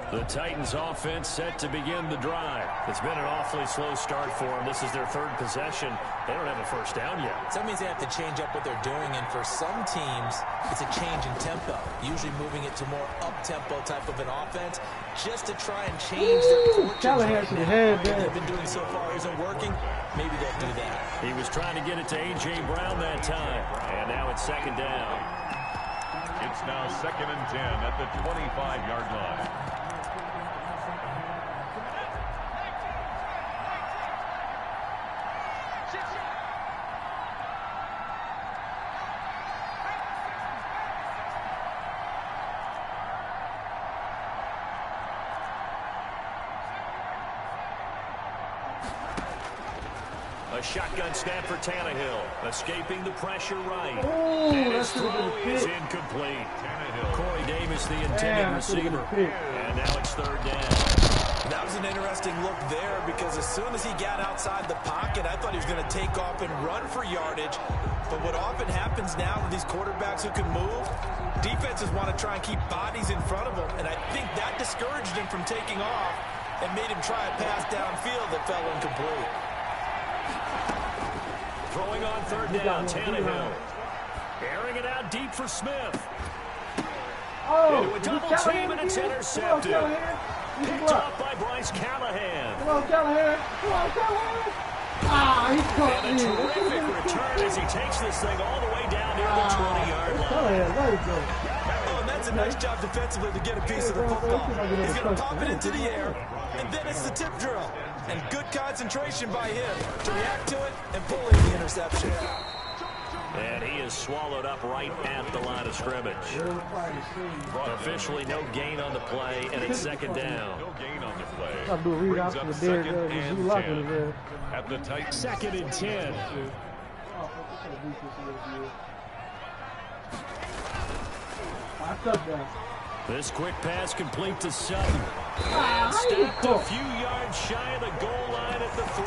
The Titans offense set to begin the drive. It's been an awfully slow start for them. This is their third possession. They don't have a first down yet. So that means they have to change up what they're doing, and for some teams, it's a change in tempo, usually moving it to more up-tempo type of an offense just to try and change their fortunes right now. What they've been doing so far isn't working. Maybe they'll do that. He was trying to get it to A.J. Brown that time, and now it's second down. It's now 2nd and 10 at the 25-yard line. A shotgun snap for Tannehill, escaping the pressure right. Oh, and his throw is incomplete. Corey Davis, the intended receiver. And now it's third down. That was an interesting look there because as soon as he got outside the pocket, I thought he was going to take off and run for yardage. But what often happens now with these quarterbacks who can move, defenses want to try and keep bodies in front of them. And I think that discouraged him from taking off and made him try a pass downfield that fell incomplete. Throwing on third down, Tannehill. Airing it out deep for Smith. Into a double team, and it's intercepted. Picked up by Bryce Callahan. Come on, Callahan. Come on, Callahan. Ah, he caught me. And a terrific return as he takes this thing all the way down near the 20-yard line. Callahan, there you go. Oh, and that's a nice job defensively to get a piece of the football. He's going to pop it into the air, and then it's the tip drill. And good concentration by him to react to it and pull in the interception. And he is swallowed up right at the line of scrimmage. Officially no gain on the play, and it's second down. No gain on the play. Brings up 2nd and 10 at the Titans. 2nd and 10. This quick pass complete to Sutton. And stopped a few yards shy of the goal line at the 3.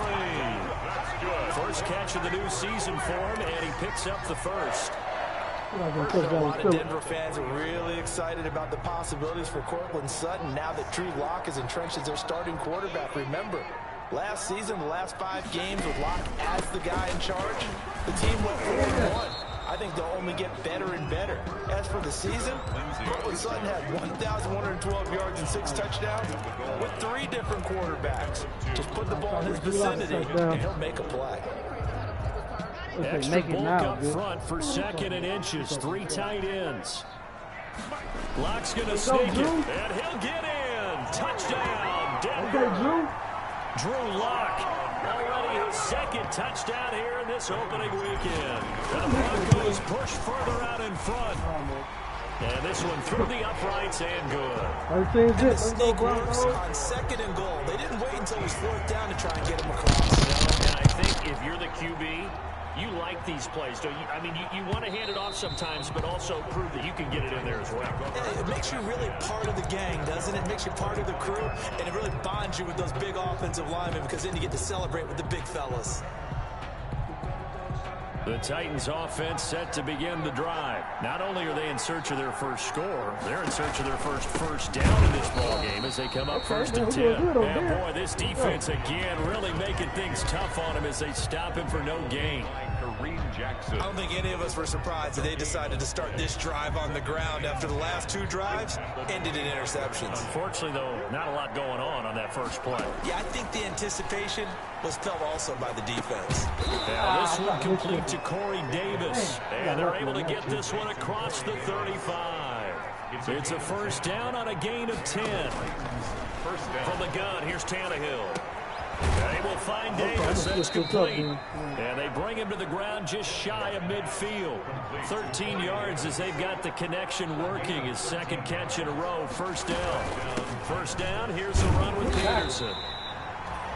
First catch of the new season for him, and he picks up the first. A lot of Denver fans are really excited about the possibilities for Courtland Sutton now that Drew Lock is entrenched as their starting quarterback. Remember, last season, the last 5 games with Lock as the guy in charge, the team went 4-1. I think they'll only get better and better. As for the season, Courtland Sutton had 1,112 yards and 6 touchdowns with 3 different quarterbacks. Just put the ball in his vicinity, and he'll make a play. Extra bulk up front for 2nd and inches. 3 tight ends. Lock's going to sneak it, and he'll get in. Touchdown, Denver. Drew Lock. Already his 2nd touchdown here in this opening weekend. The Broncos push further out in front. And this one through the uprights and good. And the sneak works on 2nd and goal. They didn't wait until it was 4th down to try and get him across. And I think if you're the QB, you like these plays, don't you? I mean, you want to hand it off sometimes, but also prove that you can get it in there as well. It makes you really part of the gang, doesn't it? It makes you part of the crew, and it really bonds you with those big offensive linemen because then you get to celebrate with the big fellas. The Titans offense set to begin the drive. Not only are they in search of their first score, they're in search of their first down in this ball game as they come up 1st and 10. And boy, this defense again really making things tough on him as they stop him for no gain. I don't think any of us were surprised that they decided to start this drive on the ground after the last 2 drives ended in interceptions. Unfortunately, though, not a lot going on that first play. Yeah, I think the anticipation was felt also by the defense. Now this one complete to Corey Davis, and they're able to get this one across the 35. It's a first down on a gain of 10. From the gun, here's Tannehill. They will find Davis. That's complete. And they bring him to the ground just shy of midfield. 13 yards as they've got the connection working. His 2nd catch in a row. First down. First down. Here's the run with Peterson.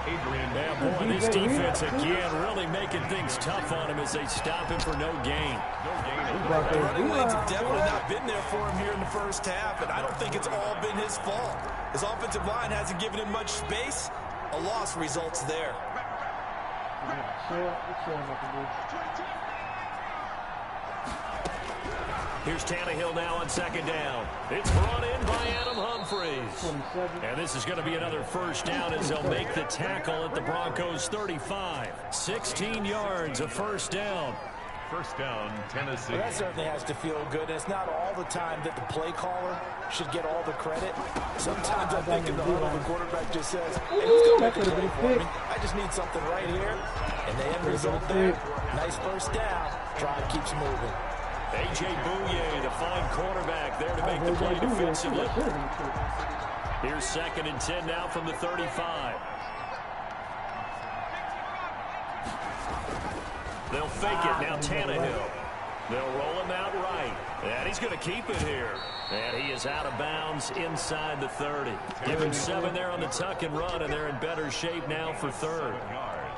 Yeah, boy, this defense again really making things tough on him as they stop him for no gain. The running lanes have definitely not been there for him here in the first half, and I don't think it's all been his fault. His offensive line hasn't given him much space. A loss results there. Here's Tannehill now on second down. It's brought in by Adam Humphries. And this is going to be another first down as they'll make the tackle at the Broncos 35. 16 yards, a first down. First down, Tennessee. Well, that certainly has to feel good. It's not all the time that the play caller should get all the credit. Sometimes I think in the huddle, the quarterback just says, hey, who's going to make a play for me? I just need something right here. And the end result there, nice first down. Drive keeps moving. A.J. Bouye, the fine quarterback, there to make the play defensively. Here's 2nd and 10 now from the 35. They'll fake it. Now Tannehill. They'll roll him out right. And he's going to keep it here. And he is out of bounds inside the 30. Give him 7 there on the tuck and run, and they're in better shape now for 3rd.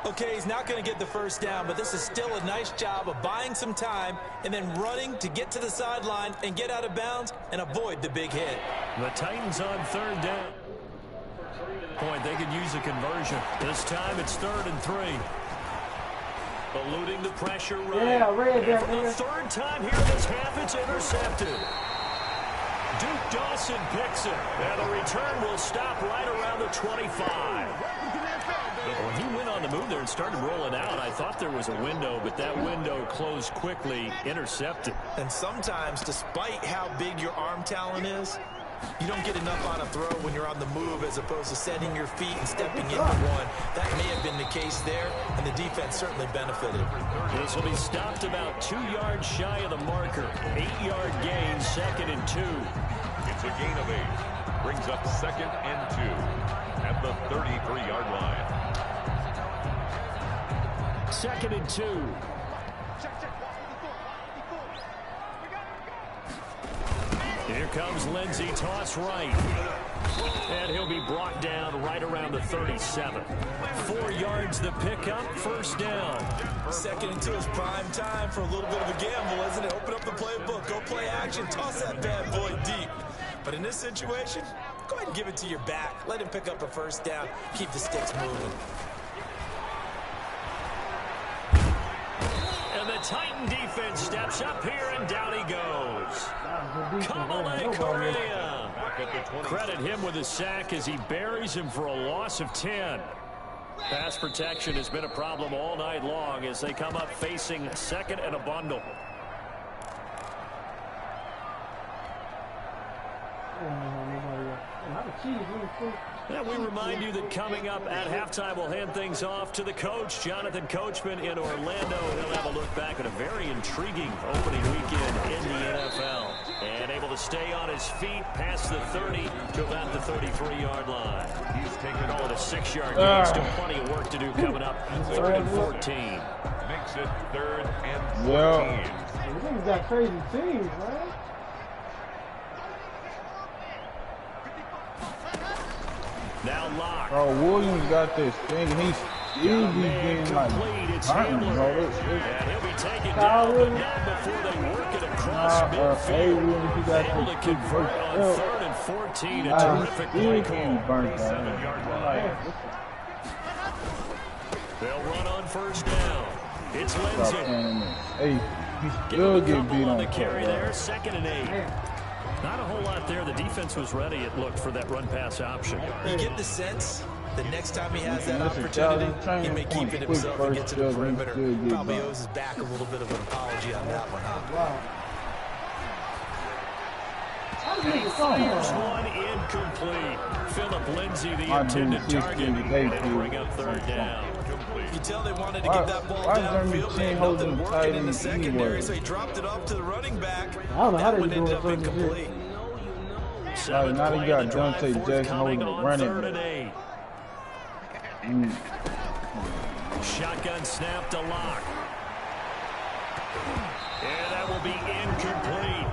Okay, he's not going to get the first down, but this is still a nice job of buying some time and then running to get to the sideline and get out of bounds and avoid the big hit. The Titans on 3rd down. Point, they could use a conversion. This time it's 3rd and 3. Eluding the pressure right. Yeah, red there, for the 3rd time here this half, it's intercepted. Duke Dawson picks it. And the return will stop right around the 25. When he went on the move there and started rolling out, I thought there was a window, but that window closed quickly, intercepted. And sometimes, despite how big your arm talent is, you don't get enough on a throw when you're on the move as opposed to setting your feet and stepping into one. That may have been the case there, and the defense certainly benefited. This will be stopped about 2 yards shy of the marker. 8-yard gain, 2nd and 2. It's a gain of 8. Brings up 2nd and 2 at the 33-yard line. 2nd and 2. Here comes Lindsey, toss right. And he'll be brought down right around the 37. 4 yards the pickup, first down. 2nd and 2 is prime time for a little bit of a gamble, isn't it? Open up the playbook, go play action, toss that bad boy deep. But in this situation, go ahead and give it to your back. Let him pick up a first down, keep the sticks moving. And the Titan defense steps up here, and down he goes. Kamale Correa. Credit him with a sack as he buries him for a loss of 10. Pass protection has been a problem all night long as they come up facing 2nd and a bundle. And we remind you that coming up at halftime, we'll hand things off to the coach, Jonathan Coachman in Orlando. He'll have a look back at a very intriguing opening weekend in the NFL. And able to stay on his feet past the 30 to about the 33-yard line. He's taken all the 6-yard gain. Still plenty of work to do coming up. 3rd and 14. Makes it 3rd and 14. Yeah. These got crazy teams, man. Now Locke. Oh, Williams got this thing. He's being like, and he'll be taken down, but not before they work it across midfield. Able to convert on 3rd and 14. A terrific play call. They'll run on first down. It's Lindsey. Hey, he still get beat on the carry there. 2nd and 8. Not a whole lot there. The defense was ready, it looked, for that run-pass option. You get the sense the next time he has that opportunity, he may keep it himself and get to the perimeter. Probably owes his back a little bit of an apology on that one, huh? Fires one incomplete. Philip Lindsey, the intended target, and it'll bring up 3rd down. You tell they wanted to get that ball downfield. They had nothing working in the secondary, so he dropped it off to the running back. I don't know how that they one do ended it up for incomplete. Now he got Dante Jackson holding the running. 3rd and 8. Shotgun snap to Locke. And that will be incomplete.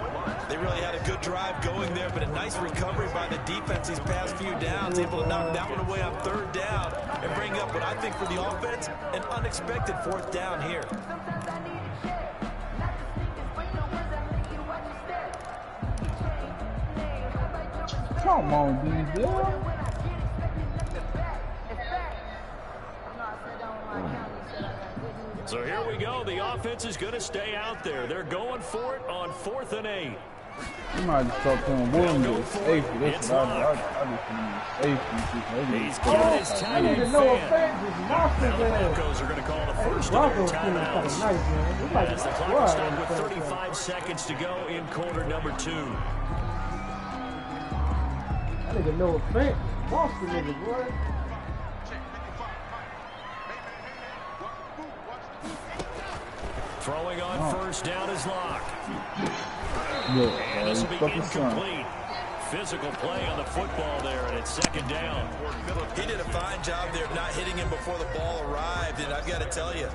They really had a good drive going there, but a nice recovery by the defense these past few downs, able to knock that one away on 3rd down and bring up what I think for the offense, an unexpected 4th down here. Come on, DJ. So here we go. The offense is going to stay out there. They're going for it on 4th and 8. You might just start playing Williams with safety. That's what I just safety. He's got his tight end fan. Now the Broncos are going to call the first of their timeouts. As the clock will stop with 35 seconds to go in quarter number 2. That nigga no offense. Boston nigga, boy. Throwing on first down is Locke. Yeah, and this will be incomplete. Physical play on the football there, and it's 2nd down. He did a fine job there of not hitting him before the ball arrived, and I've got to tell you,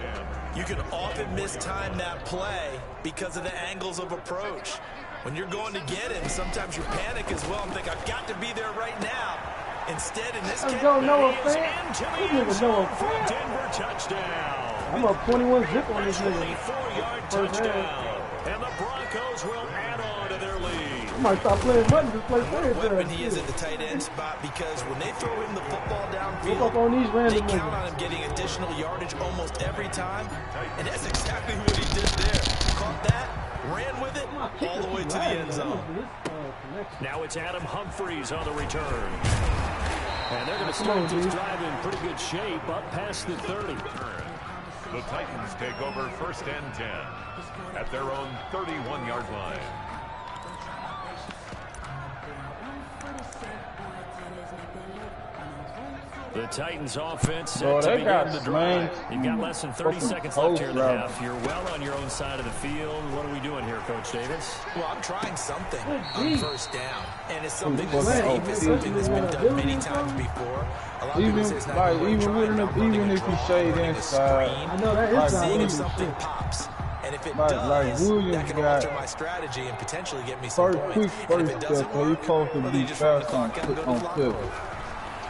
you can often mistime that play because of the angles of approach. When you're going to get him, sometimes you panic as well and think, I've got to be there right now. Instead, in this case, no he is into the end zone for a Denver touchdown. I'm up 21 zip on this nigga. 24-yard touchdown. And the Broncos will add on to their lead. I might stop playing buttons and play players. Weapon he is at the tight end spot, because when they throw him the football downfield, on these they count on him getting additional yardage almost every time. And that's exactly what he did there. Caught that, ran with it, all the way to the end zone. Now it's Adam Humphries on the return. And they're going to start this drive in pretty good shape up past the 30. The Titans take over 1st and 10 at their own 31-yard line. The Titans offense set to begin the drive. You've got less than 30 seconds left here in the half. You're well on your own side of the field. What are we doing here, Coach Davis? Well, I'm trying something on 1st down. And it's something that's safe. It's something that's been done many times before. A lot of people say it's not going to work. Even if you shade inside, I know that is seeing if something pops. And if it does, that can alter my strategy and potentially get me some points. And if it doesn't work, well, you just run the clock and go to the locker room.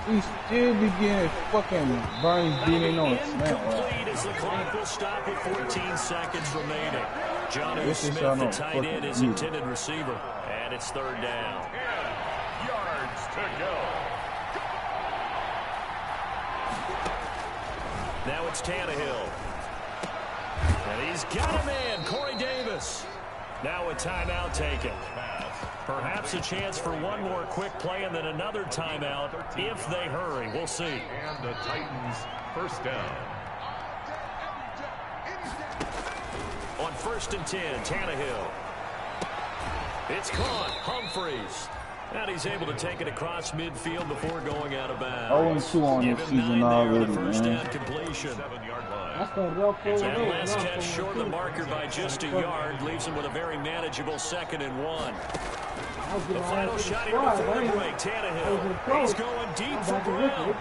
He's still beginning fucking Bernie beating on a snap. Incomplete as the clock will stop with 14 seconds remaining. Jonnu Smith, the tight end, is intended receiver. And it's 3rd down. 10 yards to go. Now it's Tannehill. And he's got him in. Corey Davis. Now a timeout taken. Perhaps a chance for one more quick play and then another timeout if they hurry. We'll see. And the Titans 1st down. On 1st and 10, Tannehill. It's caught. Humphries. And he's able to take it across midfield before going out of bounds. 0-2 on this season already, first man. down completion. 7-yard line. That last catch short of the marker by just a yard leaves him with a very manageable 2nd and 1. The final shot here before the break. Tannehill. He's going deep for Brown.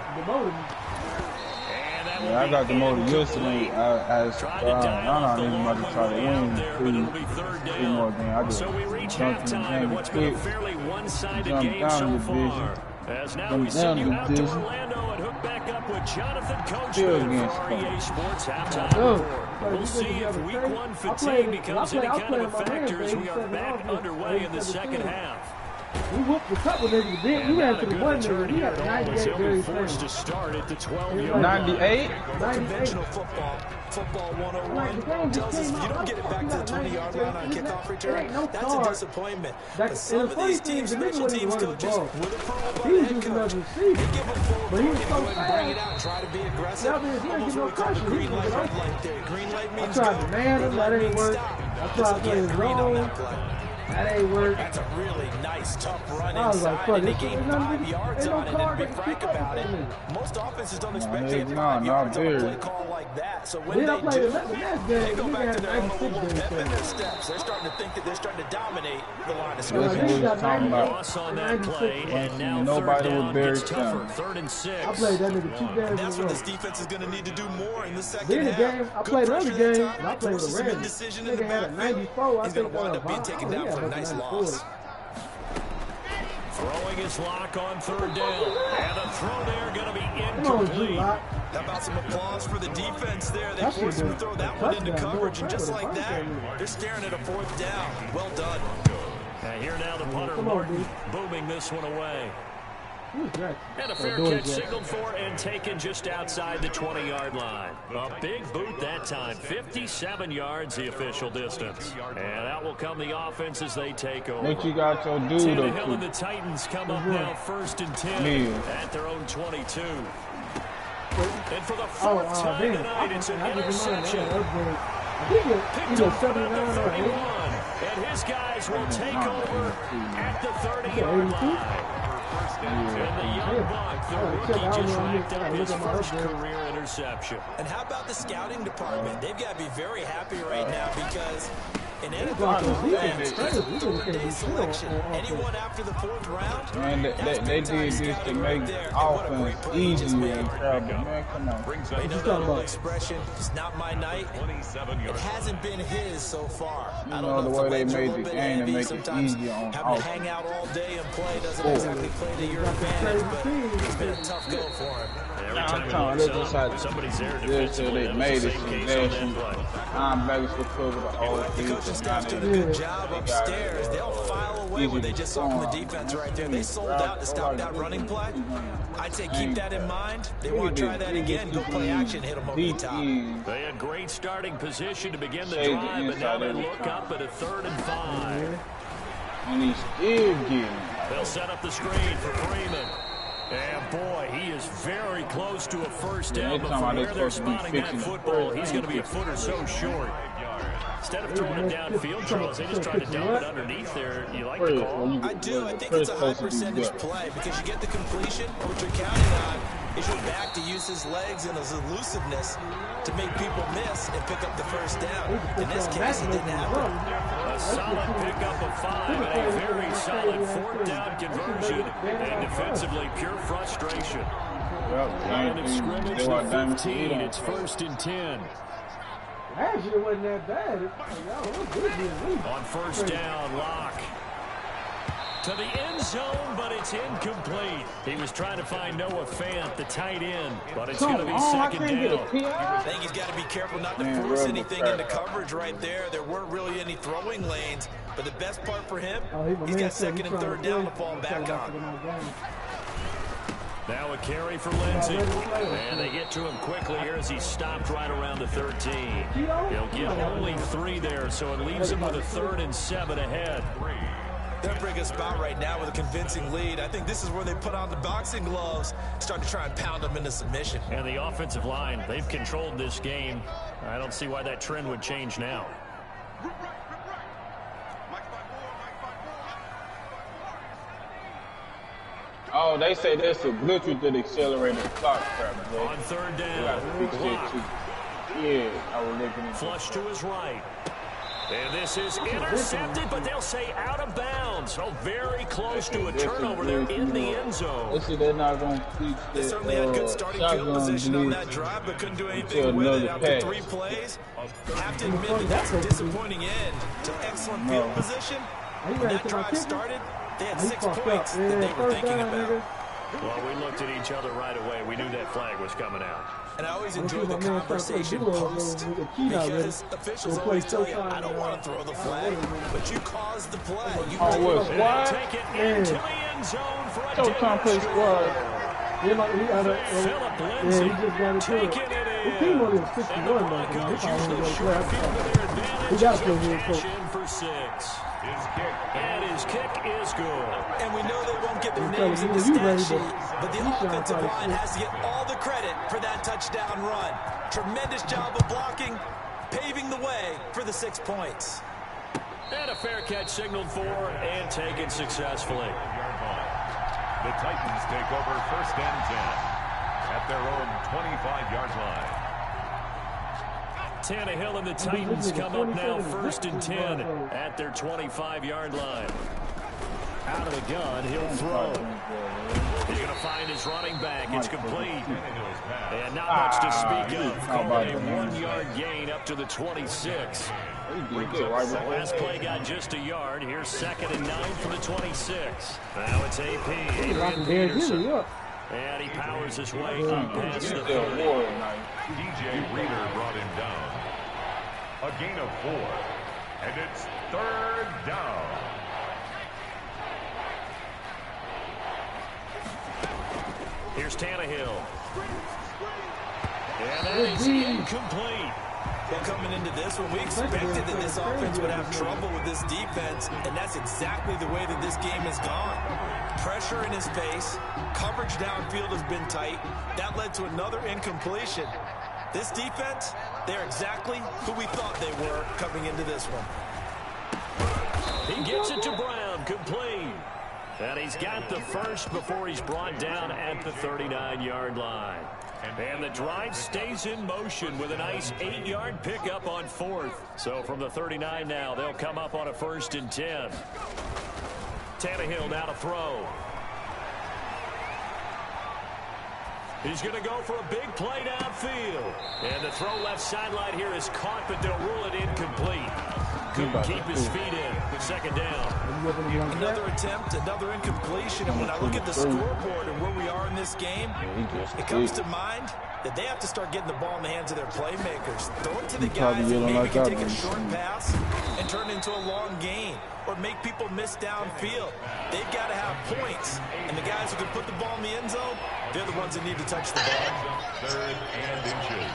Yeah, I got demoted yesterday. I'm not even about to try to win 2 more games. So we reach halftime in what's been a fairly one-sided game so far. As now we send you out to Orlando and hook back up with Jonathan Coachman for EA Sports Halftime Report. We'll see if Week 1 fatigue becomes any kind of a factor as we are back underway in the second half. We whooped the couple of niggas. We ran to the one nigga. He got 98 very forced to start at the 12-yard. 98? Conventional football 101 tells us if you don't get it back to the 20-yard line on kickoff return, that's a disappointment. But some of these teams, special teams coaches, with approval by the head coach, they give them full authority to go ahead and bring it out and try to be aggressive. Almost what we call the green light, red light there. Green light means go. Red light means stop. That doesn't get green on that play. That ain't work. That's a really nice, tough run inside, and they gained 5 yards on it. And to be frank about it, most offenses don't expect to get 5 yards on a play call like that. So when they do, they go back to their own little pep in their steps. They're starting to think that they're starting to dominate the line of scrimmage. Loss on that play, and now nobody third down was gets tougher. 3rd and 6. I played that nigga 2 games in a row. That's what this defense is going to need to do more in the second Then the half. game, I played another game, and I played with Randy. Nigga had a 94. He's going to wind up being taken down for a nice loss. Throwing his lock on 3rd down. And the throw there going to be incomplete. How about some applause for the defense there? They forced him to throw that one into coverage, and just like that, they're staring at a 4th down. Well done. And here now the punter, Martin, booming this one away. And a fair catch signaled for and taken just outside the 20-yard line. A big boot that time. 57 yards the official distance. And out will come the offense as they take over. What you got your dude Tannehill and the Titans come up now 1st and 10 at their own 22. And for the fourth time tonight, it's an interception. Picked up about the 31. And his guys will take over at the 30-yard line. And the young buck, the rookie, just racked up his first career interception. And how about the scouting department? They've got to be very happy right now because in NFL offense, it's a third-day selection. Anyone after the 4th round? Man, they did this to make offense easy and terrible. Man, come on. They know that old expression, it's not my night. It hasn't been his so far. You know the way they made the game to make it easier on having offense. to hang out all day and play doesn't exactly play to your advantage, but it's been a tough go for him. Every time somebody's there defensively, they made it possession. Linebackers will cover the whole The coaching staff's doing a good job upstairs. They'll file away what they just saw from the defense right there. They sold out to stop that running play. I'd say keep that in mind. They want to try that again. Go play action, hit them over the top. They had great starting position to begin the drive, but now they look up at a 3rd and 5. And he's still getting. They'll set up the screen for Freeman. And boy, he is very close to a first down, but from where they're spotting that football, he's going to be a foot or so short. Instead of throwing it downfield, Charles, they just tried to dump it underneath there. You like the call? I do. I think it's a high percentage play because you get the completion. What you're counting on is your back to use his legs and his elusiveness to make people miss and pick up the first down. In this case, it didn't happen. A solid pickup of 5 and a very solid 4th down conversion. And defensively, pure frustration. Line of scrimmage to 15. It's 1st and 10. Actually, it wasn't that bad. On 1st down, Locke. To the end zone, but it's incomplete. He was trying to find Noah Fant, the tight end, but it's going to be 2nd down. I think he's got to be careful not to force anything into coverage right there. There weren't really any throwing lanes, but the best part for him, he's got 2nd and 3rd down to fall back on. Now a carry for Lindsey. And they get to him quickly here as he stopped right around the 13. He'll get only 3 there, so it leaves him with a 3rd and 7 ahead. They're in a spot right now with a convincing lead. I think this is where they put on the boxing gloves, start to try and pound them into submission. And the offensive line, they've controlled this game. I don't see why that trend would change now. Oh, they say that's a glitch with the accelerated clock crap, bro. On 3rd down, yeah, I was looking at flush to his right. And this is intercepted, but they'll say out of bounds. So very close to a turnover there in the end zone. Let's see, they're not going to teach They certainly had good starting field position on that drive, but couldn't do anything with it after 3 plays. Have to admit that that's a disappointing end to excellent field position. When that drive started, they had 6 points that they were thinking about. Well, we looked at each other right away. We knew that flag was coming out. And I always enjoy the conversation post because officials always tell you, I don't want to throw the flag, but you caused the play. You take it into the end zone for a Philip Lindsey taking it in. And the Broncos use the short field to their advantage to cash in for 6. And his kick is good. And we know they won't get their names in the stat sheet, but the offensive line has to get all the credit for that touchdown run. Tremendous job of blocking, paving the way for the 6 points. And a fair catch signaled for and taken successfully. The Titans take over 1st and 10 at their own 25-yard line. Tannehill and the Titans come up now 1st and 10 at their 25-yard line. Out of the gun, he'll throw. He's going to find his running back. It's complete. And not much to speak of. Called a 1-yard gain up to the 26. Last play got just a yard. Here's 2nd and 9 from the 26. Now it's AP. Adrian Peterson. And he powers his way up past the 30. DJ Reader brought him down. A gain of 4. And it's 3rd down. Here's Tannehill. And that is incomplete. Well, coming into this one, we expected that this offense would have trouble with this defense, and that's exactly the way that this game has gone. Pressure in his face, coverage downfield has been tight. That led to another incompletion. This defense, they're exactly who we thought they were coming into this one. He gets it to Brown, complete. And he's got the first before he's brought down at the 39-yard line. And the drive stays in motion with a nice 8-yard pickup on 4th. So from the 39 now, they'll come up on a 1st and 10. Tannehill now to throw. He's going to go for a big play downfield. And the throw left sideline here is caught, but they'll rule it incomplete. Couldn't keep his feet in. 2nd down. Another attempt, another incompletion. And when I look at the scoreboard and where we are in this game, it comes to mind that they have to start getting the ball in the hands of their playmakers. Throw it to the guys that maybe can take a short pass and turn it into a long gain or make people miss downfield. They've got to have points. And the guys who can put the ball in the end zone, they're the ones that need to touch the ball. 3rd and inches.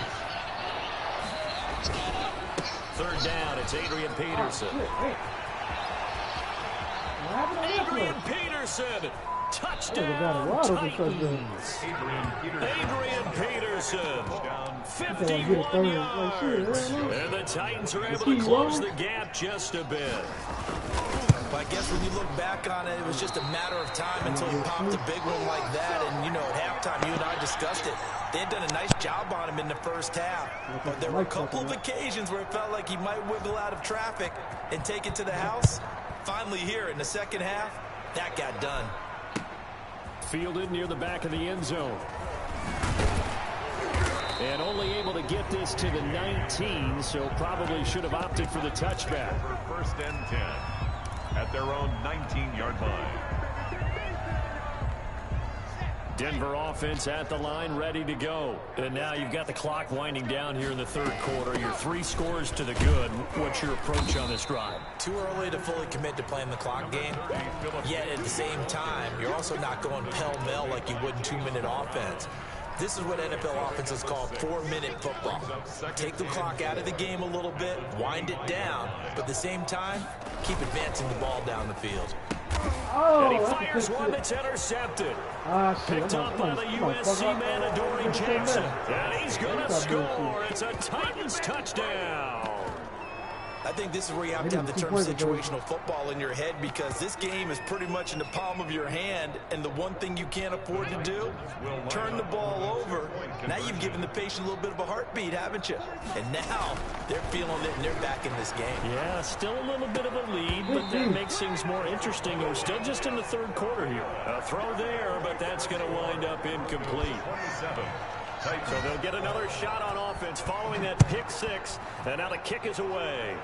3rd down, it's Adrian Peterson. Adrian Peterson, touchdown Titans. Adrian Peterson, 51 yards. And the Titans are able to close the gap just a bit. But I guess when you look back on it, it was just a matter of time until he popped a big one like that. And, you know, at halftime, you and I discussed it. They had done a nice job on him in the first half. But there were a couple of occasions where it felt like he might wiggle out of traffic and take it to the house. Finally here in the second half, that got done. Fielded near the back of the end zone. And only able to get this to the 19, so probably should have opted for the touchback. For 1st and 10 at their own 19-yard line. Denver offense at the line, ready to go. And now you've got the clock winding down here in the 3rd quarter. You're 3 scores to the good. What's your approach on this drive? Too early to fully commit to playing the clock game. Yet at the same time, you're also not going pell-mell like you would in 2-minute offense. This is what NFL offenses call 4-minute football. Take the clock out of the game a little bit, wind it down, but at the same time, keep advancing the ball down the field. And he fires one that's intercepted. Picked up by the USC man, Adoree Jackson. And he's going to score. It's a Titans touchdown. I think this is where you have to have the term situational football in your head, because this game is pretty much in the palm of your hand, and the one thing you can't afford to do, turn the ball over. Now you've given the patient a little bit of a heartbeat, haven't you? And now they're feeling it, and they're back in this game. Yeah, still a little bit of a lead, but that makes things more interesting. We're still just in the 3rd quarter here. A throw there, but that's going to wind up incomplete. 27. So they'll get another shot on offense following that pick 6, and now the kick is away.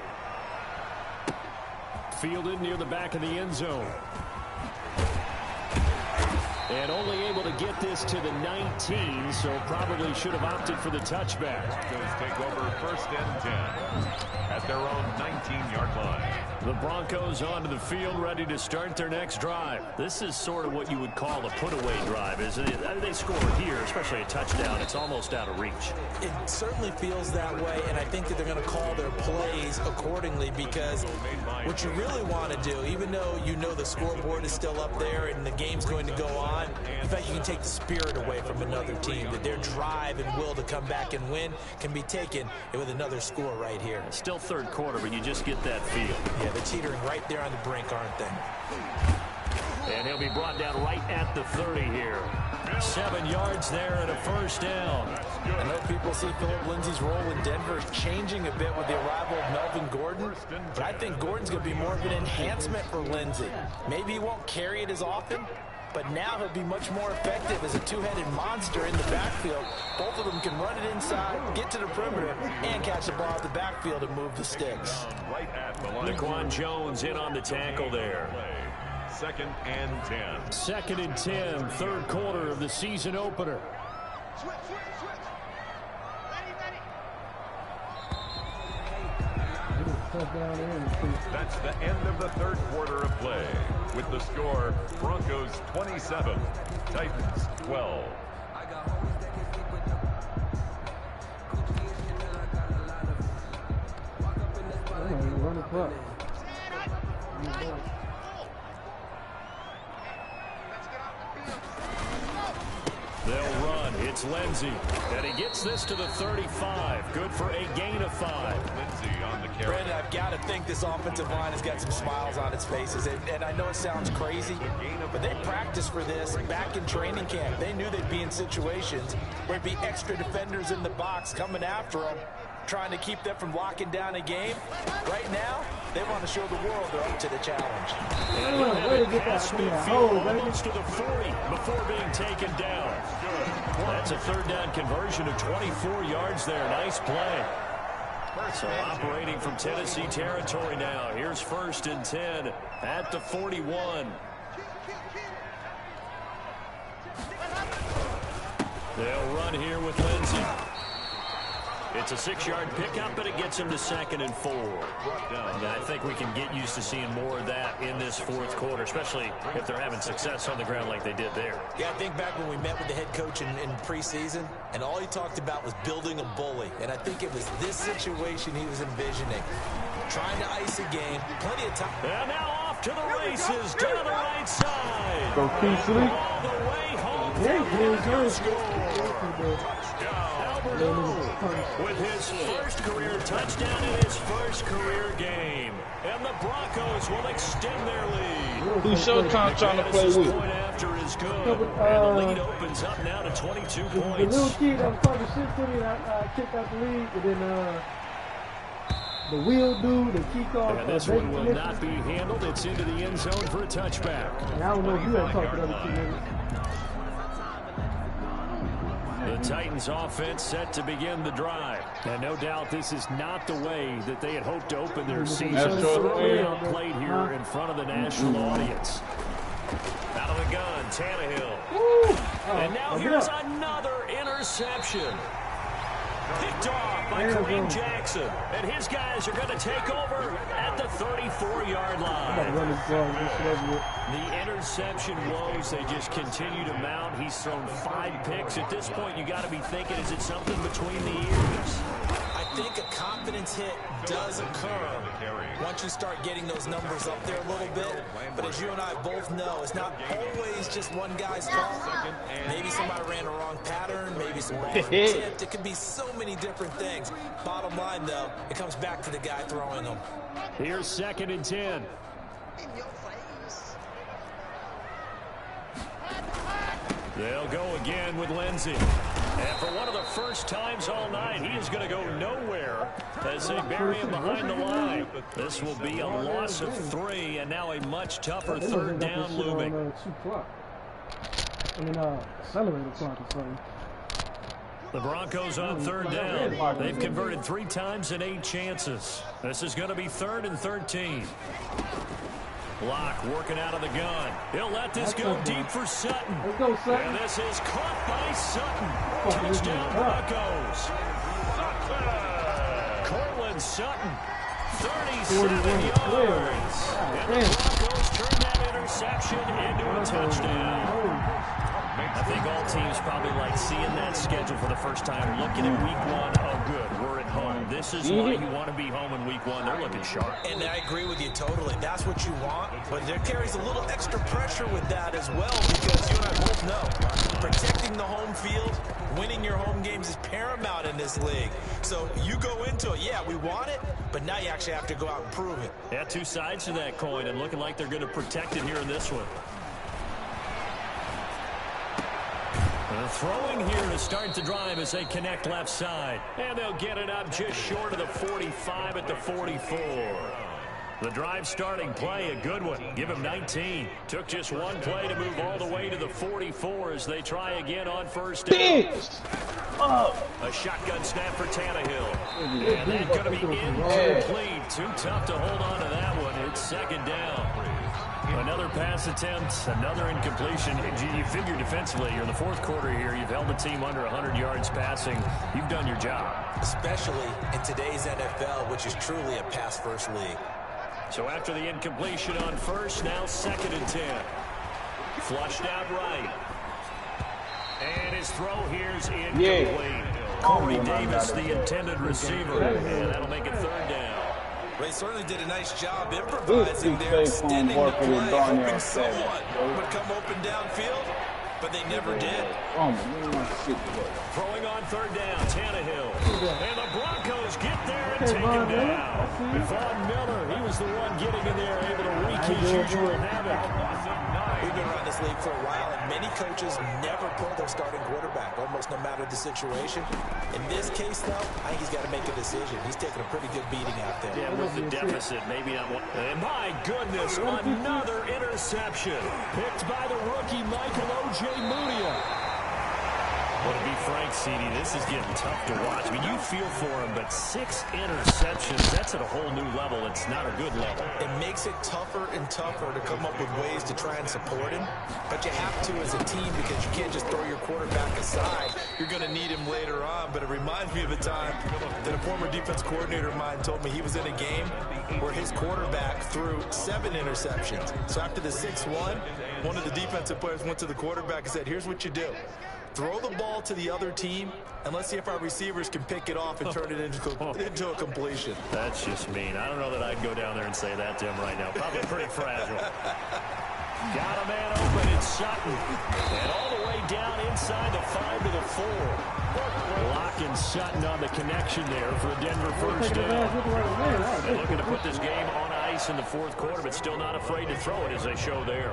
Fielded near the back of the end zone. And only able to get this to the 19, so probably should have opted for the touchback. Broncos take over 1st and 10 at their own 19-yard line. The Broncos onto the field, ready to start their next drive. This is sort of what you would call a put-away drive, isn't it? They score here, especially a touchdown. It's almost out of reach. It certainly feels that way, and I think that they're going to call their plays accordingly, because what you really want to do, even though you know the scoreboard is still up there and the game's going to go on, in fact, you can take the spirit away from another team, that their drive and will to come back and win can be taken with another score right here. Still 3rd quarter, but you just get that feel. Yeah, they're teetering right there on the brink, aren't they? And he'll be brought down right at the 30 here. 7 yards there and a 1st down. I know people see Philip Lindsay's role in Denver changing a bit with the arrival of Melvin Gordon, but I think Gordon's going to be more of an enhancement for Lindsay. Maybe he won't carry it as often, but now he'll be much more effective as a two-headed monster in the backfield. Both of them can run it inside, get to the perimeter, and catch the ball at the backfield and move the sticks. Naquan Jones in on the tackle there. 2nd and 10. 2nd and 10, 3rd quarter of the season opener. That's the end of the 3rd quarter of play. With the score, Broncos 27, Titans 12. What? They'll run. It's Lindsey. And he gets this to the 35. Good for a gain of 5. Lindsey on the carry. Brandon, I've got to think this offensive line has got some smiles on its faces. And I know it sounds crazy, but they practiced for this back in training camp. They knew they'd be in situations where there'd be extra defenders in the box coming after them, trying to keep them from locking down a game. Right now, they want to show the world they're up to the challenge. Pass midfield almost to the 40 before being taken down. That's a third down conversion of 24 yards there. Nice play. So operating from Tennessee territory now. Here's 1st and 10 at the 41. They'll run here with Lindsey. It's a 6-yard pickup, but it gets him to 2nd and 4. And I think we can get used to seeing more of that in this 4th quarter, especially if they're having success on the ground like they did there. Yeah, I think back when we met with the head coach in preseason, and all he talked about was building a bully. And I think it was this situation he was envisioning. Trying to ice a game, plenty of time. And now off to the races, down the right side. Go Kingsley. All the way home. With his first career touchdown in his first career game. And the Broncos will extend their lead. Who's Showtime trying to play with? Point after is good. And the lead opens up now to 22 points. The little kid that was talking shit to me, I kicked out the league, and then the wheel dude, the kick off. And this one will not be handled. It's into the end zone for a touchback. And I don't know if you had talked to the other 2 minutes. The Titans offense set to begin the drive. And no doubt this is not the way that they had hoped to open their season. Thoroughly outplayed here in front of the national audience. Out of the gun, Tannehill. And now here's another interception. Picked off by Kareem Jackson. And his guys are going to take over at the 34-yard line. The interception woes, they just continue to mount. He's thrown 5 picks. At this point, you got to be thinking, is it something between the ears? I think a confidence hit does occur once you start getting those numbers up there a little bit. But as you and I both know, it's not always just one guy's fault. Maybe somebody ran a wrong pattern. Maybe some balls were tipped. It could be so many different things. Bottom line, though, it comes back to the guy throwing them. Here's 2nd and 10. They'll go again with Lindsey. And for one of the first times all night, he is going to go nowhere as they bury him behind the line. This will be a loss of 3, and now a much tougher 3rd down looming. Accelerated clock or something. The Broncos on 3rd down. They've converted 3 times in 8 chances. This is going to be 3rd and 13. Block working out of the gun. He'll let this go deep for Sutton. Let's go, Sutton. And this is caught by Sutton. Touchdown Broncos. Cortland Sutton, 37 yards. And the Broncos turn that interception into a touchdown. I think all teams probably like seeing that schedule for the first time, looking at week 1. Oh, good, we're at home. This is why you want to be home in week 1. They're looking sharp. And I agree with you totally. That's what you want. But there carries a little extra pressure with that as well, because you and I both know protecting the home field, winning your home games is paramount in this league. So you go into it, yeah, we want it, but now you actually have to go out and prove it. Yeah, 2 sides to that coin, and looking like they're going to protect it here in this one. Throwing here to start the drive as they connect left side. And they'll get it up just short of the 45 at the 44. The drive starting play, a good one. Give him 19. Took just 1 play to move all the way to the 44 as they try again on 1st down. A shotgun snap for Tannehill. And that's going to be incomplete. Too tough to hold on to that one. It's 2nd down. Another pass attempt, another incompletion. You figure defensively, you're in the 4th quarter here. You've held the team under 100 yards passing. You've done your job. Especially in today's NFL, which is truly a pass-first league. So after the incompletion on 1st, now 2nd and 10. Flushed out right. And his throw here's incomplete. Corey Davis, the intended receiver. And that'll make it 3rd down. They certainly did a nice job improvising there, extending the play, hoping someone would come open downfield, but they never did. Throwing on third down, Tannehill. And the Broncos get there and take him down. Von Miller, he was the one getting in there, able to wreak his usual havoc. We've been around this league for a while, and many coaches never pull their starting quarterback, almost no matter the situation. In this case, though, I think he's got to make a decision. He's taking a pretty good beating out there. Yeah, with the deficit, maybe not one. And my goodness, another interception. Picked by the rookie Michael O.J. Mudia. Well, to be frank, CD, this is getting tough to watch. I mean, you feel for him, but 6 interceptions, that's at a whole new level. It's not a good level. It makes it tougher and tougher to come up with ways to try and support him. But you have to as a team because you can't just throw your quarterback aside. You're going to need him later on. But it reminds me of a time that a former defense coordinator of mine told me he was in a game where his quarterback threw 7 interceptions. So after the 6-1, one of the defensive players went to the quarterback and said, here's what you do. Throw the ball to the other team, and let's see if our receivers can pick it off and turn it into a completion. That's just mean. I don't know that I'd go down there and say that to him right now. Probably pretty fragile. Got a man open. It's Sutton. And all the way down inside the 5 to the 4. Locking Sutton on the connection there for a Denver first down. They're looking to put this game on ice in the fourth quarter, but still not afraid to throw it as they show there.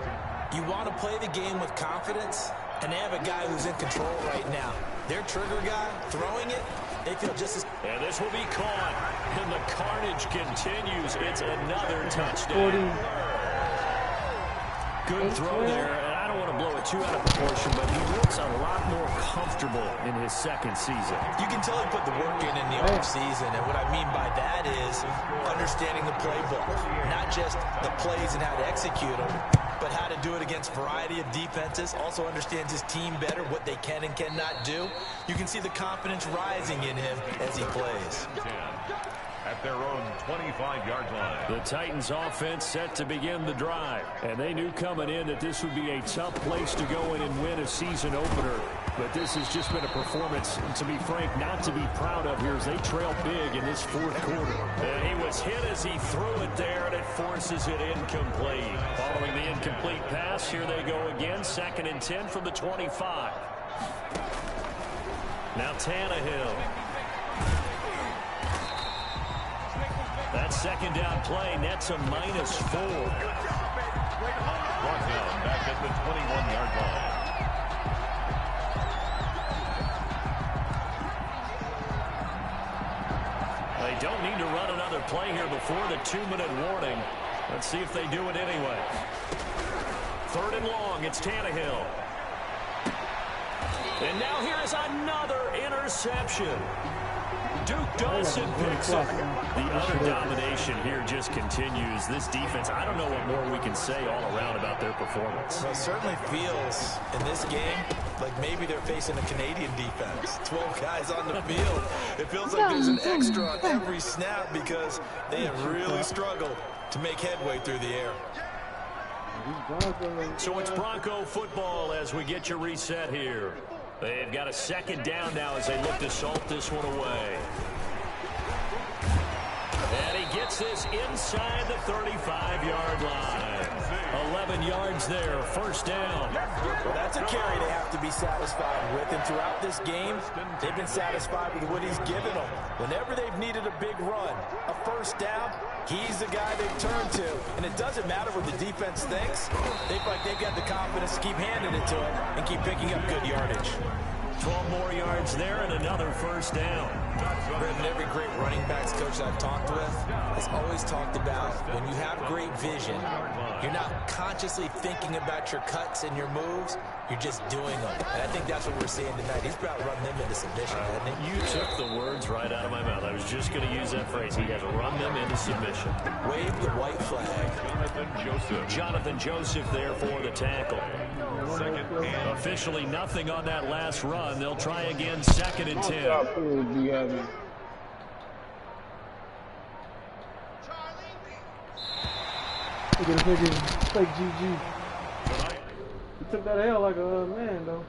You want to play the game with confidence, and they have a guy who's in control right now. Their trigger guy throwing it, they feel just as... And this will be caught, and the carnage continues. It's another touchdown. Good throw there, and I don't want to blow it too out of proportion, but he looks a lot more comfortable in his second season. You can tell he put the work in the offseason, and what I mean by that is understanding the playbook, not just the plays and how to execute them, but how to do it against a variety of defenses. Also understands his team better, what they can and cannot do. You can see the confidence rising in him as he plays. At their own 25-yard line. The Titans offense set to begin the drive. And they knew coming in that this would be a tough place to go in and win a season opener. But this has just been a performance, to be frank, not to be proud of here as they trail big in this fourth quarter. And he was hit as he threw it there, and it forces it incomplete. Following the incomplete pass, here they go again. 2nd and 10 from the 25. Now Tannehill. That second down play nets a -4. Brought down back at the 21-yard line. They don't need to run another play here before the 2-minute warning. Let's see if they do it anyway. 3rd and long, it's Tannehill. And now here is another interception. Duke Dawson picks up. The utter domination here just continues. This defense, I don't know what more we can say all around about their performance. Well, it certainly feels in this game like maybe they're facing a Canadian defense. 12 guys on the field. It feels like there's an extra on every snap because they have really struggled to make headway through the air. So it's Bronco football as we get you reset here. They've got a 2nd down now as they look to salt this one away. And he gets this inside the 35-yard line. 11 yards there, 1st down. Well, that's a carry they have to be satisfied with. And throughout this game, they've been satisfied with what he's given them. Whenever they've needed a big run, a 1st down, he's the guy they've turned to. And it doesn't matter what the defense thinks. They feel like they've got the confidence to keep handing it to him and keep picking up good yardage. 12 more yards there and another 1st down. Brendan, every great running backs coach I've talked with has always talked about when you have great vision, you're not consciously thinking about your cuts and your moves, you're just doing them. And I think that's what we're seeing tonight. He's about run them into submission, hasn't he? You took the words right out of my mouth. I was just going to use that phrase. He has run them into submission. Wave the white flag. Jonathan Joseph there for the tackle. Officially nothing on that last run. They'll try again, 2nd and 10. Look at this fake GG. He took that L like a man, though.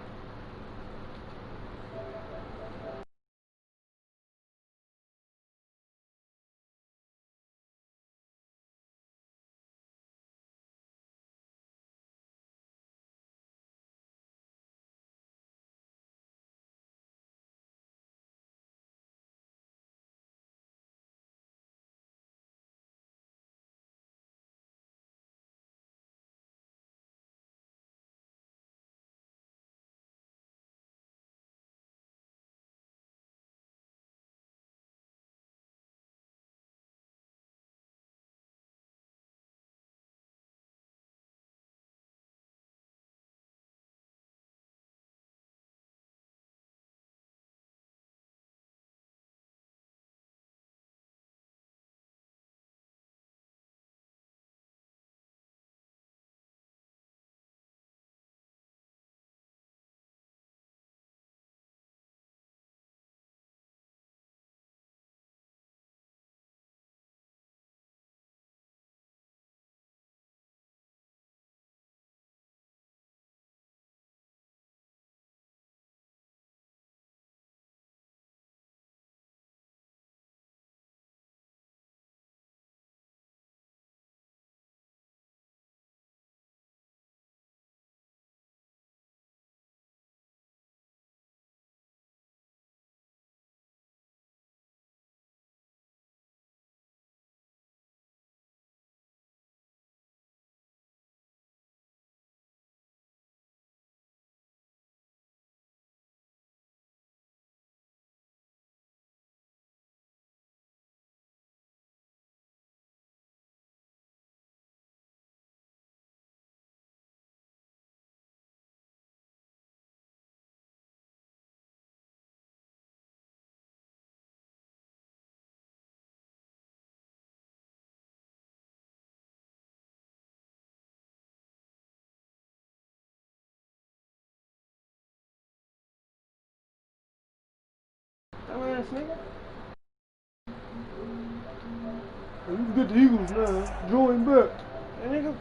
Dumbass nigga. You can get the Eagles now. Join back. That nigga.